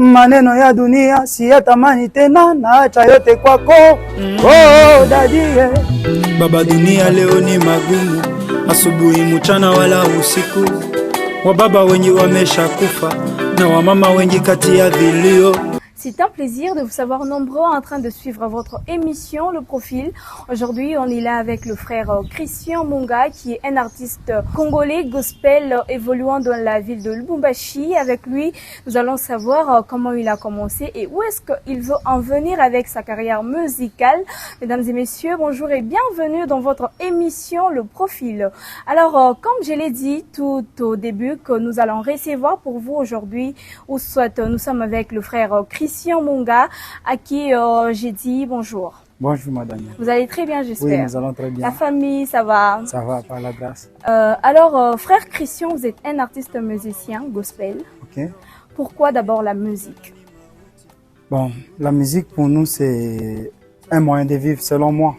maneno ya dunia siyatamani tena, naacha yote kwako. Oh dadie, baba dunia leo ni magumu, asubuhi mchana wala usiku. Wababa wengi wamesha kufa na wamama wengi kati ya vilio. C'est un plaisir de vous savoir nombreux en train de suivre votre émission, Le Profil. Aujourd'hui, on est là avec le frère Christian Munga, qui est un artiste congolais gospel évoluant dans la ville de Lubumbashi. Avec lui, nous allons savoir comment il a commencé et où est-ce qu'il veut en venir avec sa carrière musicale. Mesdames et messieurs, bonjour et bienvenue dans votre émission, Le Profil. Alors, comme je l'ai dit tout au début, que nous allons recevoir pour vous aujourd'hui, ou soit nous sommes avec le frère Christian Munga, à qui j'ai dit bonjour. Bonjour madame. Vous allez très bien, j'espère. Oui, nous allons très bien. La famille, ça va? Ça va, par la grâce. Alors, frère Christian, vous êtes un artiste musicien gospel. Ok. Pourquoi d'abord la musique? Bon, la musique pour nous c'est un moyen de vivre selon moi.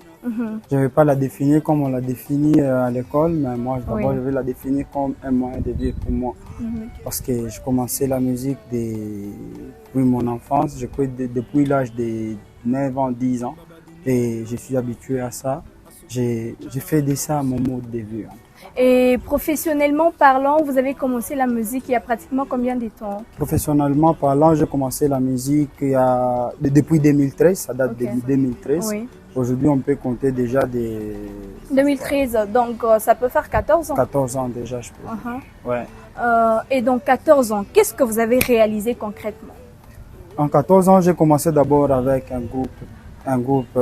Je ne vais pas la définir comme on l'a définit à l'école, mais moi d'abord je vais la définir comme un moyen de vivre pour moi. Parce que je commençais la musique depuis mon enfance, je crois depuis l'âge de 9 ans, 10 ans. Et je suis habitué à ça. J'ai fait de ça mon mode de vie. Et professionnellement parlant, vous avez commencé la musique il y a pratiquement combien de temps? Professionnellement parlant, j'ai commencé la musique depuis 2013, ça date de 2013. Oui. Aujourd'hui, on peut compter déjà des... 2013, donc ça peut faire 14 ans. 14 ans déjà, je peux. Ouais. Et donc 14 ans, qu'est-ce que vous avez réalisé concrètement? En 14 ans, j'ai commencé d'abord avec un groupe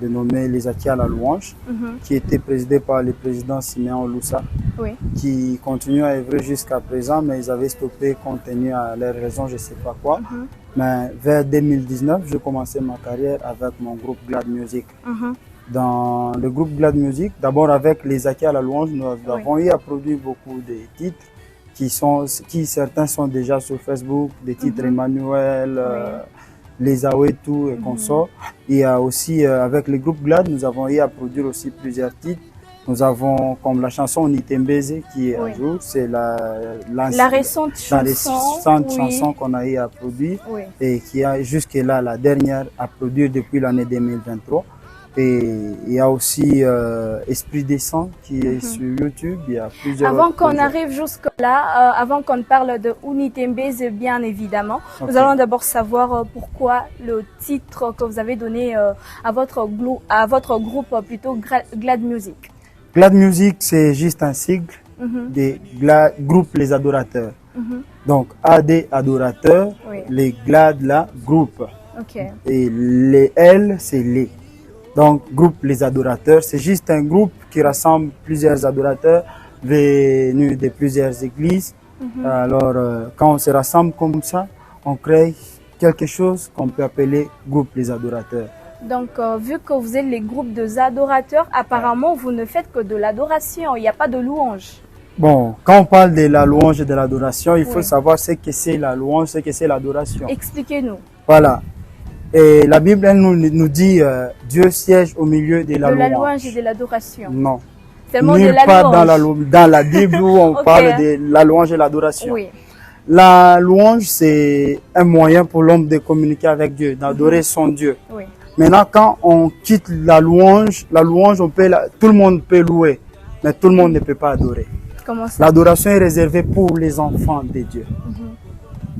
dénommé Les Acquis à la Louange, qui était présidé par le président Siméon Loussa, qui continue à œuvrer jusqu'à présent, mais ils avaient stoppé compte tenu à leurs raisons, je ne sais pas quoi. Mais vers 2019, j'ai commencé ma carrière avec mon groupe Glad Music. Dans le groupe Glad Music, d'abord avec Les Acquis à la Louange, nous avons eu à produire beaucoup de titres, qui certains sont déjà sur Facebook, des titres Emmanuel, Les Awetou et consorts. Et aussi avec le groupe Glad, nous avons eu à produire aussi plusieurs titres. Nous avons comme la chanson Nitembeze qui est à jour, c'est la récente chanson qu'on a eu à produire et qui a jusque-là la dernière à produire depuis l'année 2023. Et il y a aussi Esprit Descend qui est sur YouTube. Il y a plusieurs. Avant qu'on arrive jusque-là, avant qu'on parle de Unitembeze, bien évidemment, nous allons d'abord savoir pourquoi le titre que vous avez donné à votre groupe, plutôt Glad Music. Glad Music, c'est juste un sigle des groupe Les Adorateurs. Donc AD Adorateurs, les Glad là, groupe. Et les L, c'est les. Donc, groupe Les Adorateurs, c'est juste un groupe qui rassemble plusieurs adorateurs venus de plusieurs églises. Alors, quand on se rassemble comme ça, on crée quelque chose qu'on peut appeler groupe Les Adorateurs. Donc, vu que vous êtes les groupes des adorateurs, apparemment, vous ne faites que de l'adoration, il n'y a pas de louange. Bon, quand on parle de la louange et de l'adoration, il faut savoir ce que c'est la louange, ce que c'est l'adoration. Expliquez-nous. Voilà. Et la Bible, elle nous dit Dieu siège au milieu de la louange. De la louange et de l'adoration. Non. Seulement Nulle de la part louange. dans la Bible où on parle de la louange et l'adoration. La louange, c'est un moyen pour l'homme de communiquer avec Dieu, d'adorer son Dieu. Maintenant, quand on quitte la louange, tout le monde peut louer, mais tout le monde ne peut pas adorer. Comment ça? L'adoration est réservée pour les enfants de Dieu.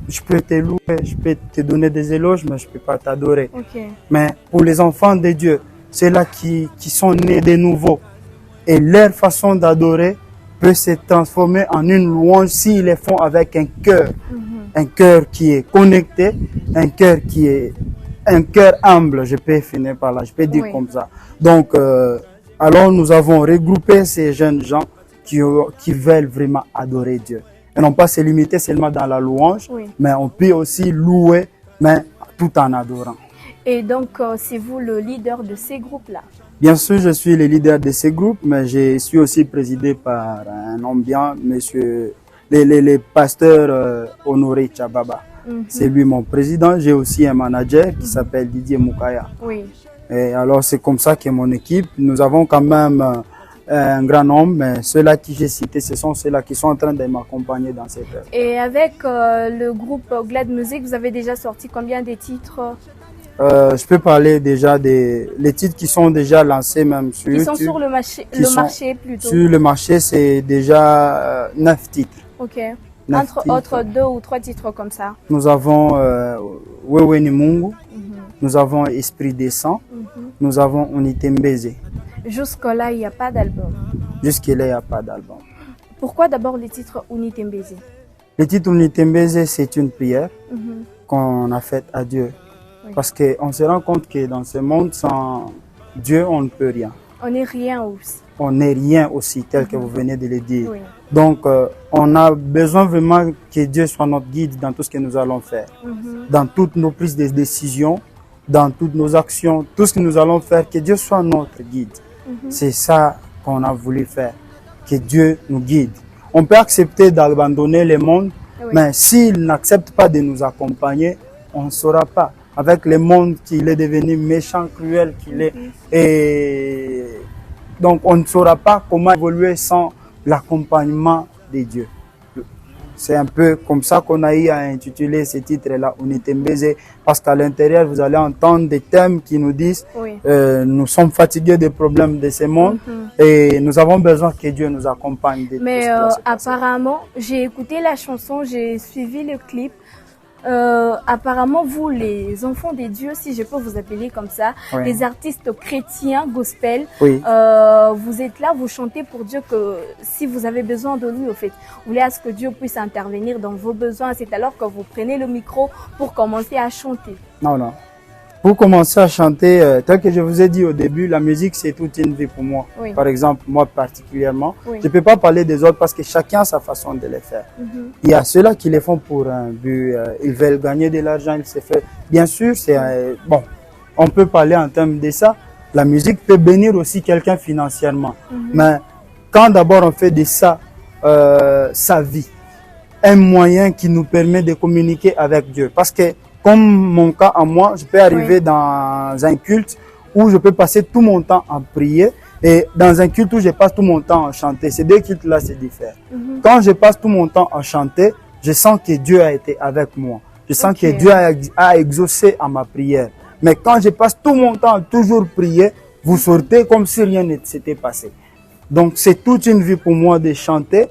Je peux te louer, je peux te donner des éloges, mais je ne peux pas t'adorer. Mais pour les enfants de Dieu, ceux-là qui sont nés de nouveau, et leur façon d'adorer peut se transformer en une louange s'ils le font avec un cœur qui est connecté, un cœur humble, je peux finir par là, je peux dire comme ça. Donc, alors nous avons regroupé ces jeunes gens qui veulent vraiment adorer Dieu. Et non pas se limiter seulement dans la louange, mais on peut aussi louer, mais tout en adorant. Et donc, c'est vous le leader de ces groupes-là? Bien sûr, je suis le leader de ces groupes, mais je suis aussi présidé par un homme bien, monsieur, le pasteur Honoré Tchababa. C'est lui mon président. J'ai aussi un manager qui s'appelle Didier Moukaya. Et alors, c'est comme ça que mon équipe, nous avons quand même un grand nombre, mais ceux-là que j'ai cités, ce sont ceux-là qui sont en train de m'accompagner dans cette œuvre. Et avec le groupe Glad Music, vous avez déjà sorti combien de titres? Je peux parler déjà des titres qui sont déjà lancés même sur YouTube. Qui sont sur le marché, plutôt. Sur le marché, c'est déjà 9 titres. Ok. Entre autres 2 ou 3 titres comme ça. Nous avons Wewe ni Mungu, nous avons Esprit Décent, nous avons Unitembeze. Jusque-là, il n'y a pas d'album. Jusque-là, il n'y a pas d'album. Pourquoi d'abord le titre Unitembeze? Le titre Unitembeze, c'est une prière qu'on a faite à Dieu. Oui. Parce qu'on se rend compte que dans ce monde, sans Dieu, on ne peut rien. On n'est rien aussi. On n'est rien aussi, tel que vous venez de le dire. Oui. Donc, on a besoin vraiment que Dieu soit notre guide dans tout ce que nous allons faire. Dans toutes nos prises de décisions, dans toutes nos actions, tout ce que nous allons faire, que Dieu soit notre guide. C'est ça qu'on a voulu faire, que Dieu nous guide. On peut accepter d'abandonner le monde, mais s'il n'accepte pas de nous accompagner, on ne saura pas. Avec le monde qu'il est devenu méchant, cruel qu'il est. Et donc, on ne saura pas comment évoluer sans l'accompagnement de Dieu. C'est un peu comme ça qu'on a eu à intituler ce titre-là, Unitembeze, parce qu'à l'intérieur, vous allez entendre des thèmes qui nous disent nous sommes fatigués des problèmes de ce monde et nous avons besoin que Dieu nous accompagne. Mais apparemment, j'ai écouté la chanson, j'ai suivi le clip. Apparemment, vous, les enfants des dieux, si je peux vous appeler comme ça, les artistes chrétiens, gospel, vous êtes là, vous chantez pour Dieu que si vous avez besoin de lui, au fait, vous voulez à ce que Dieu puisse intervenir dans vos besoins. C'est alors que vous prenez le micro pour commencer à chanter. Non, non. Pour commencer à chanter, tel que je vous ai dit au début, la musique c'est toute une vie pour moi. Par exemple, moi particulièrement, je ne peux pas parler des autres parce que chacun a sa façon de les faire. Il y a ceux-là qui les font pour un but, ils veulent gagner de l'argent, ils se font. Bien sûr, c'est bon, on peut parler en termes de ça. La musique peut bénir aussi quelqu'un financièrement. Mais quand d'abord on fait de ça sa vie, un moyen qui nous permet de communiquer avec Dieu. Parce que comme mon cas à moi, je peux arriver dans un culte où je peux passer tout mon temps à prier et dans un culte où je passe tout mon temps à chanter. Ces deux cultes-là, c'est différent. Quand je passe tout mon temps à chanter, je sens que Dieu a été avec moi. Je sens que Dieu a exaucé à ma prière. Mais quand je passe tout mon temps à toujours prier, vous sortez comme si rien ne s'était passé. Donc c'est toute une vie pour moi de chanter.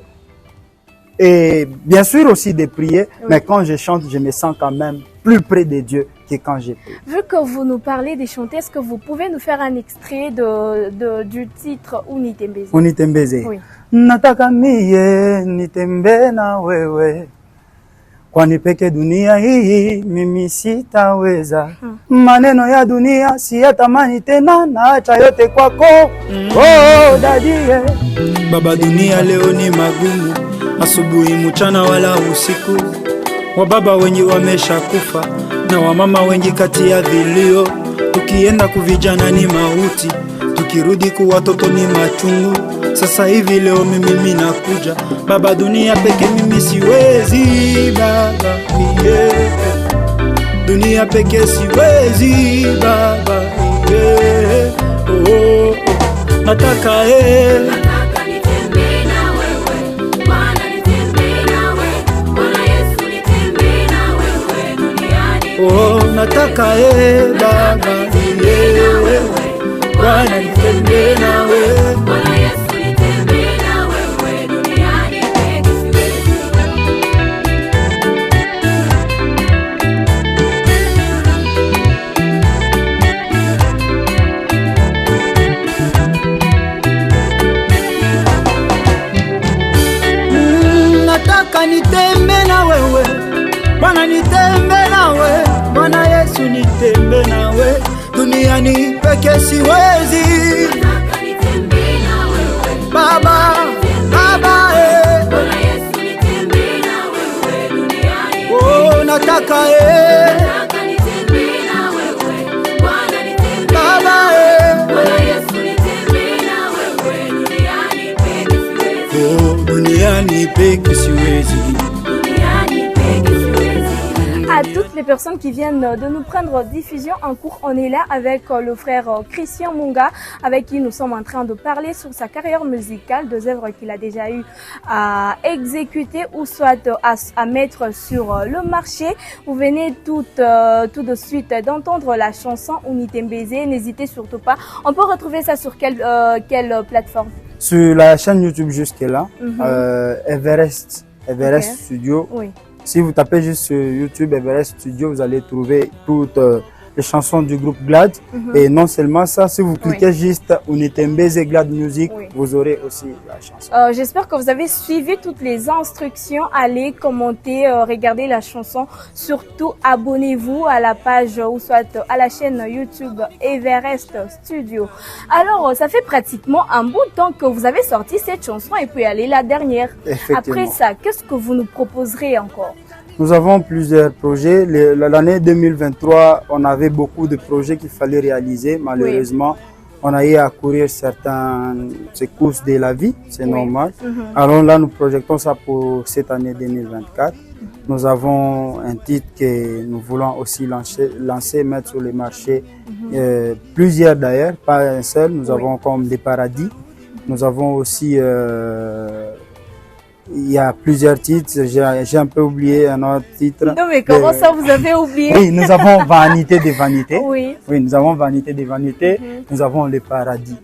Et bien sûr aussi de prier, mais quand je chante, je me sens quand même plus près de Dieu que quand je prie. Vu que vous nous parlez de chanter, est-ce que vous pouvez nous faire un extrait du titre Unitembeze? Unitembeze. Oui. Nataka mie nitembe na wewe, kwani peke dunia hii mimi sitaweza. Maneno ya dunia siyatamani tena, naacha yote kwako. Oh dadie. Baba, dunia leo ni magumu, asubuhi, mchana wala usiku. Wababa wengi wamesha kufa na wamama wengi kati ya vilio. Tukienda kuvijana ni mauti, tukirudi kwa watoto ni machungu. Sasa hivi leo mimi nakuja Baba, dunia peke mimi siwezi Baba, dunia peke siwezi Baba, nataka nataka Baba, Bwana nitembee nawe, Bwana Yesu nitembee na wewe, duniani peke siwezi. Nataka nitembee na wewe, Bwana nitembee nawe, Bwana Yesu nitembee nawe, duniani peke siwezi. Nataka nitembee na wewe Baba, Baba Bwana Yesu nitembee na wewe, duniani nataka nitembee na wewe, Bwana nitembee Baba Bwana Yesu nitembee na wewe, duniani peke siwezi. Duniani peke siwezi. Duniani peke siwezi. À toutes les personnes qui viennent de nous prendre diffusion en cours, on est là avec le frère Christian Munga, avec qui nous sommes en train de parler sur sa carrière musicale, deux œuvres qu'il a déjà eu à exécuter ou soit à mettre sur le marché. Vous venez tout de suite d'entendre la chanson Unitembeze. N'hésitez surtout pas. On peut retrouver ça sur quelle plateforme? Sur la chaîne YouTube jusque-là, Everest Studio. Oui. Si vous tapez juste sur YouTube Everest Studio, vous allez trouver toutes les chansons du groupe Glad. Et non seulement ça, si vous cliquez juste Unitembeze Glad Music, vous aurez aussi la chanson. J'espère que vous avez suivi toutes les instructions. Allez commenter, regardez la chanson. Surtout, abonnez-vous à la page ou soit à la chaîne YouTube Everest Studio. Alors, ça fait pratiquement un bout de temps que vous avez sorti cette chanson et puis allez la dernière. Après ça, qu'est-ce que vous nous proposerez encore? Nous avons plusieurs projets. L'année 2023, on avait beaucoup de projets qu'il fallait réaliser. Malheureusement, on a eu à courir certaines secousses de la vie, c'est normal. Alors là, nous projetons ça pour cette année 2024. Nous avons un titre que nous voulons aussi lancer, mettre sur le marché. Plusieurs d'ailleurs, pas un seul. Nous avons comme Des Paradis. Nous avons aussi... il y a plusieurs titres, j'ai un peu oublié un autre titre. Non mais comment ça vous avez oublié? Oui, nous avons Vanité des Vanités. Oui, nous avons Vanité des Vanités. Nous avons Le Paradis.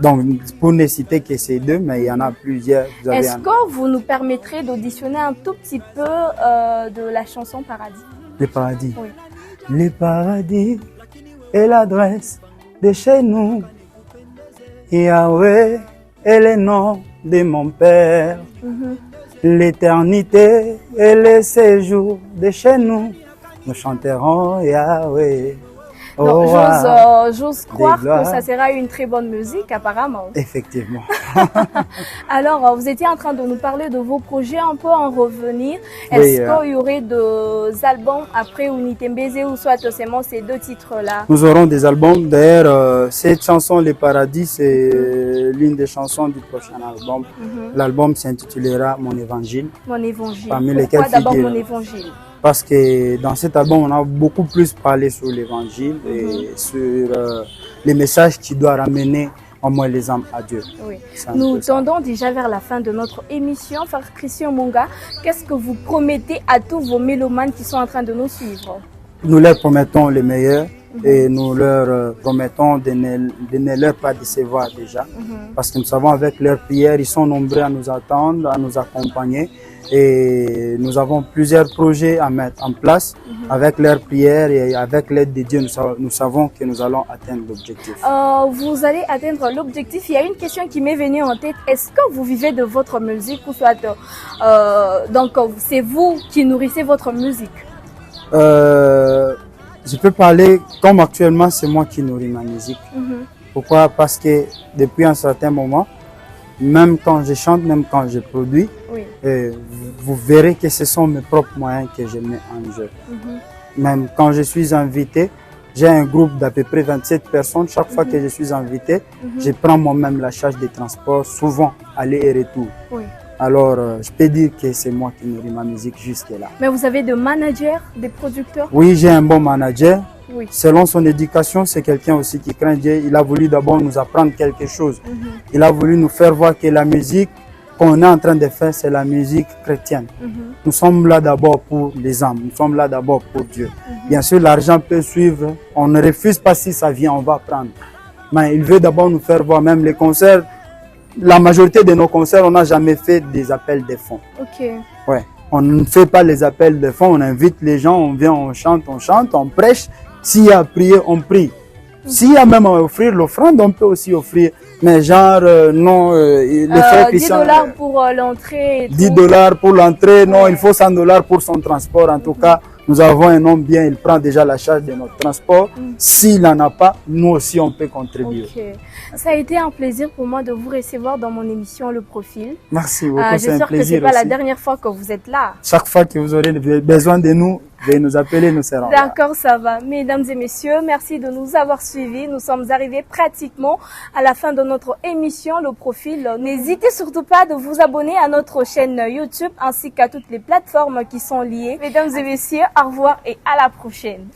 Donc, pour ne citer que ces deux, mais il y en a plusieurs. Est-ce que vous nous permettrez d'auditionner un tout petit peu de la chanson Paradis? Le Paradis. Oui. Le paradis est l'adresse de chez nous. Yahweh est le nom de mon Père. L'éternité et le séjour de chez nous. Nous chanterons Yahweh. J'ose croire que ça sera une très bonne musique apparemment. Effectivement. Alors, vous étiez en train de nous parler de vos projets, on peut en revenir. Est-ce qu'il y aurait des albums après Unitembeze ou soit seulement ces deux titres-là? Nous aurons des albums. D'ailleurs, cette chanson, Le Paradis, c'est l'une des chansons du prochain album. L'album s'intitulera Mon Évangile. Mon Évangile. Pourquoi d'abord Mon Évangile? Parce que dans cet album, on a beaucoup plus parlé sur l'évangile et sur les messages qui doivent ramener au moins les âmes à Dieu. Nous tendons déjà vers la fin de notre émission. Frère Christian Munga, qu'est-ce que vous promettez à tous vos mélomanes qui sont en train de nous suivre? Nous leur promettons le meilleur et nous leur promettons de ne leur pas décevoir déjà. Parce que nous savons avec leurs prières, ils sont nombreux à nous attendre, à nous accompagner. Et nous avons plusieurs projets à mettre en place. Avec leurs prières et avec l'aide de Dieu, nous savons que nous allons atteindre l'objectif. Vous allez atteindre l'objectif. Il y a une question qui m'est venue en tête. Est-ce que vous vivez de votre musique ou soit donc c'est vous qui nourrissez votre musique? Je peux parler comme actuellement c'est moi qui nourris ma musique. Pourquoi? Parce que depuis un certain moment, même quand je chante, même quand je produis, vous verrez que ce sont mes propres moyens que je mets en jeu. Même quand je suis invité, j'ai un groupe d'à peu près 27 personnes. Chaque fois que je suis invité, je prends moi-même la charge des transports, souvent aller et retour. Alors, je peux dire que c'est moi qui nourris ma musique jusque-là. Mais vous avez des managers, des producteurs? Oui, j'ai un bon manager. Selon son éducation, c'est quelqu'un aussi qui craint Dieu. Il a voulu d'abord nous apprendre quelque chose. Il a voulu nous faire voir que la musique qu'on est en train de faire, c'est la musique chrétienne. Nous sommes là d'abord pour les âmes, nous sommes là d'abord pour Dieu. Bien sûr, l'argent peut suivre. On ne refuse pas si ça vient, on va prendre. Mais il veut d'abord nous faire voir, même les concerts. La majorité de nos concerts, on n'a jamais fait des appels de fonds. On ne fait pas les appels de fonds, on invite les gens, on vient, on chante, on prêche. S'il y a à prier, on prie. S'il y a même à offrir l'offrande, on peut aussi offrir. Mais genre, non, les frères Christian, $10 pour l'entrée. $10 pour l'entrée, non, il faut $100 pour son transport. En tout cas, nous avons un homme bien, il prend déjà la charge de notre transport. S'il n'en a pas, nous aussi, on peut contribuer. Ça a été un plaisir pour moi de vous recevoir dans mon émission Le Profil. Merci beaucoup, c'est un plaisir. J'espère que ce n'est pas la dernière fois que vous êtes là. Chaque fois que vous aurez besoin de nous, Veuillez nous appeler, nous serons là. D'accord, ça va. Mesdames et messieurs, merci de nous avoir suivis. Nous sommes arrivés pratiquement à la fin de notre émission, Le Profil. N'hésitez surtout pas de vous abonner à notre chaîne YouTube ainsi qu'à toutes les plateformes qui sont liées. Mesdames et messieurs, au revoir et à la prochaine.